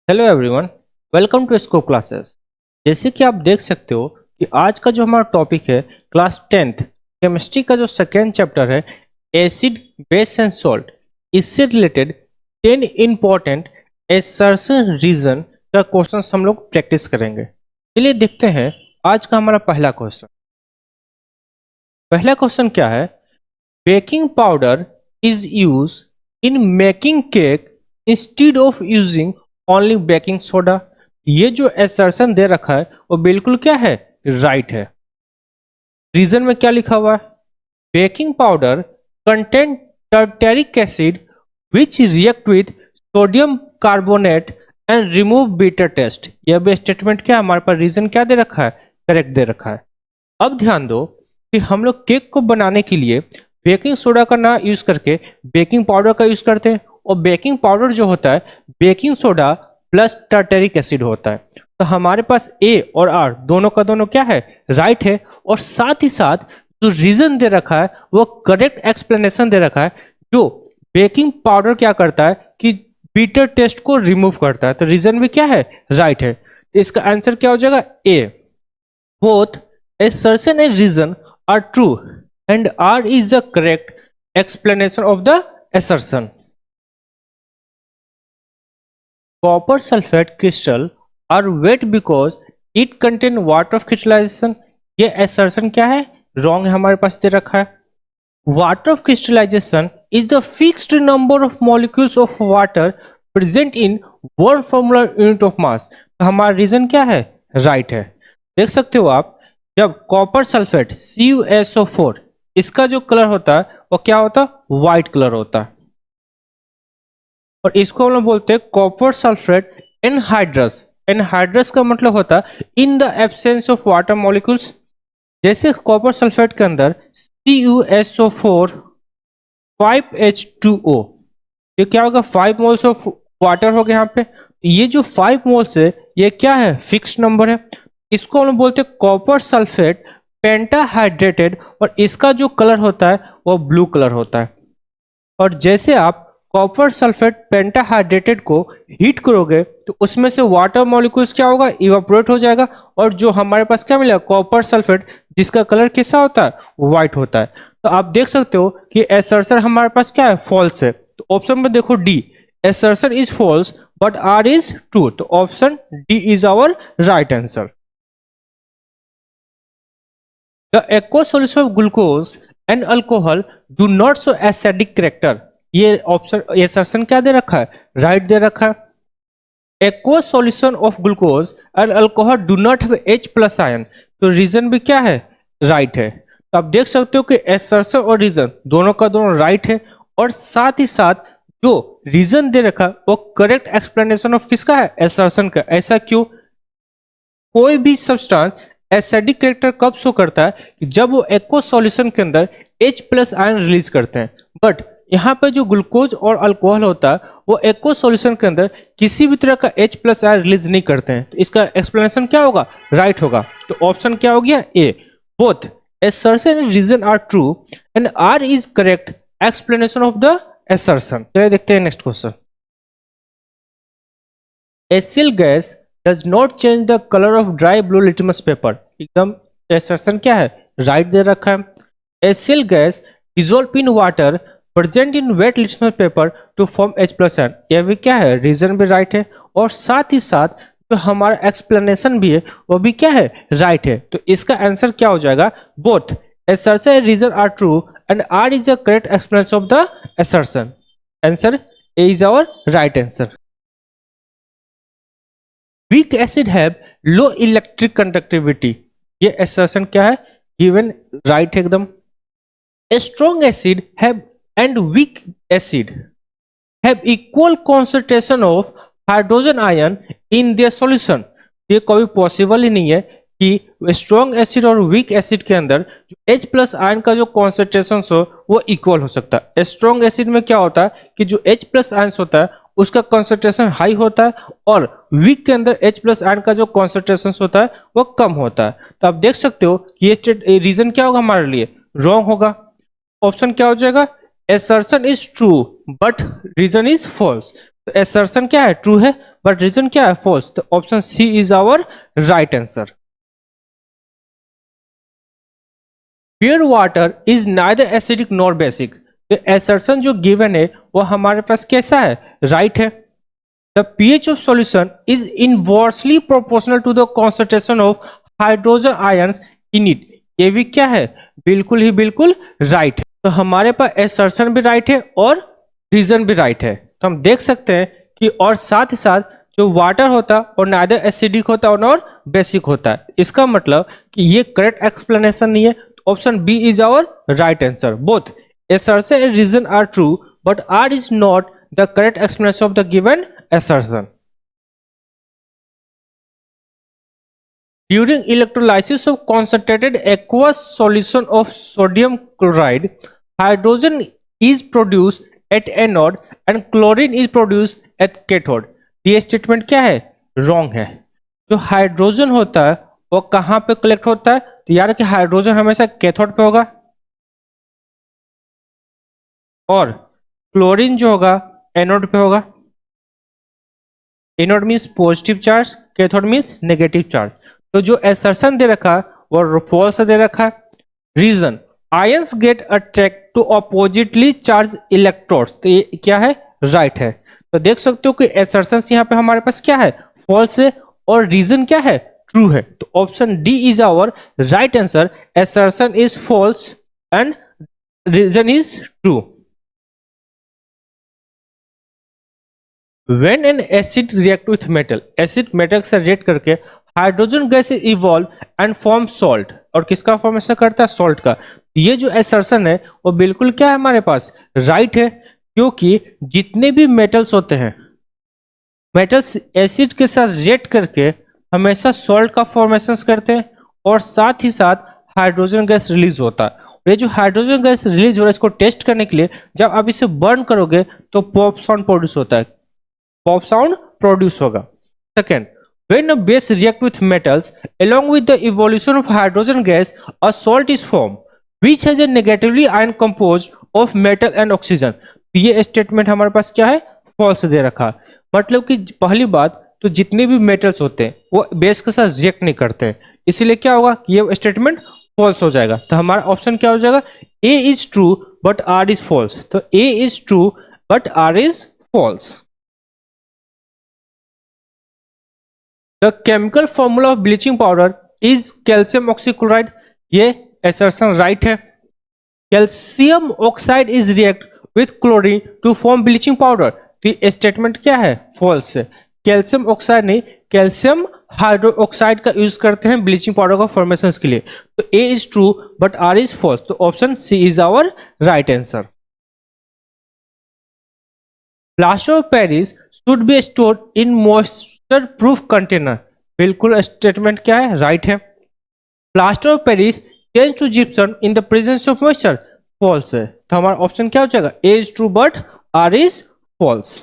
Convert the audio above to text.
Hello everyone, welcome to scope classes. जैसे कि आप देख सकते हो कि आज का जो हमारा टॉपिक है क्लास 10th केमिस्ट्री का जो सेकेंड चैप्टर है एसिड बेस एंड सॉल्ट, इससे रिलेटेड 10 इंपॉर्टेंट एसर्शन रीजन का क्वेश्चन हम लोग प्रैक्टिस करेंगे। चलिए देखते हैं आज का हमारा पहला क्वेश्चन। पहला क्वेश्चन क्या है? Baking powder is use in making cake instead of using only baking soda. ये जो एसर्शन दे रखा है वो बिल्कुल क्या है? राइट है। रीजन में क्या लिखा हुआ है? Baking powder contain tartaric acid which react with sodium carbonate and remove bitter taste. यह भी स्टेटमेंट क्या हमारे पास रीजन क्या दे रखा है? करेक्ट दे रखा है। अब ध्यान दो कि हम लोग केक को बनाने के लिए बेकिंग सोडा का ना यूज करके बेकिंग पाउडर का यूज करते हैं, और बेकिंग पाउडर जो होता है baking soda plus tartaric acid होता है। तो हमारे पास ए और आर दोनों का दोनों क्या है? राइट है। और साथ ही साथ जो रीजन दे रखा है वो करेक्ट एक्सप्लेनेशन दे रखा है। जो बेकिंग पाउडर क्या करता है कि बीटर टेस्ट को रिमूव करता है, तो रीजन भी क्या है? राइट है। इसका आंसर क्या हो जाएगा? A. Both assertion and reason are true and R is the correct explanation of the assertion. Copper sulfate crystal are wet because it contain water of crystallization. ये assertion क्या है? Wrong है, हमारे पास दे रखा है। Water of crystallization is the fixed number of molecules of water present in one formular unit of mass. तो हमारा reason क्या है? राइट है। देख सकते हो आप, जब कॉपर सल्फेट CuSO4 इसका जो कलर होता है वो क्या होता है? व्हाइट कलर होता है। और इसको हम लोग बोलते हैं कॉपर सल्फेट एनहाइड्रस। एनहाइड्रस का मतलब होता है in the absence of water molecules. जैसे कॉपर सल्फेट के अंदर CuSO4 5H2O, ये क्या होगा? 5 मोल्स ऑफ वाटर हो गया यहाँ पे। ये जो 5 मोल्स है ये क्या है? फिक्स्ड नंबर है। इसको हम बोलते हैं कॉपर सल्फेट पेंटाहाइड्रेटेड, और इसका जो कलर होता है वो ब्लू कलर होता है। और जैसे आप कॉपर सल्फेट पेंटाहाइड्रेटेड को हीट करोगे तो उसमें से वाटर मॉलिक्यूल्स क्या होगा? इवापोरेट हो जाएगा, और जो हमारे पास क्या मिलेगा? कॉपर सल्फेट, जिसका कलर कैसा होता है? व्हाइट होता है। तो आप देख सकते हो कि एसर्शन हमारे पास क्या है? फॉल्स है। तो ऑप्शन में देखो D, assertion is false but R is true. तो option D is our right answer. The aqueous solution of glucose and alcohol do not show acidic character. ये ऑप्शन assertion क्या दे रखा है? राइट दे रखा है। Aqueous solution of glucose and alcohol do not have H plus ion. तो reason भी क्या है? राइट है। तो आप देख सकते हो कि assertion और रीजन दोनों का दोनों राइट है, और साथ ही साथ जो रीजन दे रखा वो करेक्ट एक्सप्लेनेशन ऑफ किसका है? assertion का। ऐसा क्यों? कोई भी सब्सटेंस एसिडिक कैरेक्टर कब शो करता है? कि जब वो एक्वस सॉल्यूशन के अंदर H प्लस आयन रिलीज करते हैं। बट यहाँ पे जो ग्लूकोज और अल्कोहल होता है वो एक्वस सॉल्यूशन के अंदर किसी भी तरह का H प्लस आयन रिलीज नहीं करते हैं। तो इसका एक्सप्लेनेशन क्या होगा? राइट होगा। तो ऑप्शन क्या हो गया? A. Both assertion and reason are true and R is correct explanation of the assertion. चलिए देखते हैं next question. HCl gas does not change the color of dry blue litmus paper. एकदम assertion क्या है? Right they रखा है। HCl gas dissolve in water present in wet litmus paper to form H plus ion. यह भी क्या है? Reason भी राइट है। और साथ ही साथ जो हमारा एक्सप्लेनेशन भी है वो भी क्या है? राइट है। तो इसका आंसर क्या हो जाएगा? Both assertion and reason are true and R is the correct explanation of the assertion. Answer A is our right answer. Weak acid have low electric conductivity. ये assertion क्या है? गिवन राइट है एकदम। A strong acid have and weak acid have equal concentration of hydrogen ion in their solution. ये कभी possible ही नहीं है कि स्ट्रॉन्ग एसिड और वीक एसिड के अंदर जो H प्लस आयन का जो कॉन्सेंट्रेशन हो वो इक्वल हो सकता है। स्ट्रॉन्ग एसिड में क्या होता है कि जो H प्लस आयन होता है उसका कॉन्सेंट्रेशन हाई होता है, और वीक के अंदर H प्लस आयन का जो कॉन्सेंट्रेशन होता है वो कम होता है। तो आप देख सकते हो कि ये रीजन क्या होगा हमारे लिए? रॉन्ग होगा। ऑप्शन क्या हो जाएगा? assertion is true but reason is false. तो assertion क्या है? ट्रू है, बट रीजन क्या है फॉल्स, तो option C is our right answer. Pure water is neither acidic nor basic, तो एसर्शन जो गिवन है वो हमारे पास कैसा है, राइट है। The pH of solution is inversely proportional to the concentration of hydrogen ions in it, ये भी क्या है, बिल्कुल ही बिल्कुल राइट है। तो हमारे पास एसर्शन भी राइट है और रीजन भी राइट है। तो हम देख सकते हैं कि और साथ ही साथ जो वाटर होता है और नाइदर एसिडिक होता है और बेसिक होता है, इसका मतलब कि ये करेक्ट एक्सप्लेनेशन नहीं है। Option B is our right answer. Both assertion and reason are true but R is not the correct explanation of the given assertion. During electrolysis of concentrated aqueous solution of sodium chloride, hydrogen is produced at anode and chlorine is produced at cathode. ये statement क्या है, wrong है। जो hydrogen होता है वो कहाँ पे कलेक्ट होता है, तो यार कि हाइड्रोजन हमेशा कैथोड पे होगा और क्लोरीन जो होगा एनोड पे होगा। Anode means positive charge, cathode means negative charge. तो जो एसर्शन दे रखा है वो फॉल्स दे रखा है। Reason ions get attract to oppositely charge electrodes, तो ये क्या है, राइट है। तो देख सकते हो कि एसर्शन यहाँ पे हमारे पास क्या है, फॉल्स है और रीजन क्या है, ट्रू है। तो option D is our right answer. Assertion is false and reason is true. When an acid react with metal, acid metal से रिएक्ट करके hydrogen gas evolve and form salt, और किसका फॉर्मेशन करता है, सॉल्ट का। ये जो एसर्शन है वो बिल्कुल क्या है हमारे पास, राइट है। क्योंकि जितने भी मेटल्स होते हैं, मेटल्स एसिड के साथ रिएक्ट करके हमेशा सॉल्ट का फॉर्मेशन करते हैं और साथ ही साथ हाइड्रोजन गैस रिलीज होता है। ये जो हाइड्रोजन गैस रिलीज हो रहा है इसको टेस्ट करने के लिए जब आप इसे बर्न करोगे तो पॉप साउंड प्रोड्यूस होता है, पॉप साउंड प्रोड्यूस होगा। Second, when a base react with metals along with the evolution of hydrogen gas, a salt is formed which has a negatively ion composed of metal and oxygen. ये statement हमारे पास क्या है, false दे रखा। मतलब कि पहली बात तो जितने भी मेटल्स होते हैं वो बेस के साथ रिएक्ट नहीं करते, इसीलिए क्या होगा कि ये स्टेटमेंट फॉल्स हो जाएगा। तो हमारा ऑप्शन क्या हो जाएगा, A is true but R is false. तो A is true but R is false. The chemical formula of bleaching powder is calcium oxychloride, ये assertion right है। Calcium oxide is react with chlorine to form bleaching powder, तो ये statement क्या है, false है। Calcium oxide नहीं, calcium hydroxide का use करते हैं ब्लीचिंग पाउडर का फॉर्मेशन के लिए। तो A is true but R is false, तो option C is our right answer. Plaster of Paris should be stored in moisture proof container, बिल्कुल स्टेटमेंट क्या है, राइट है। Plaster of Paris change to gypsum in the presence of moisture, false है। तो हमारा option क्या हो जाएगा, A is true but R is false.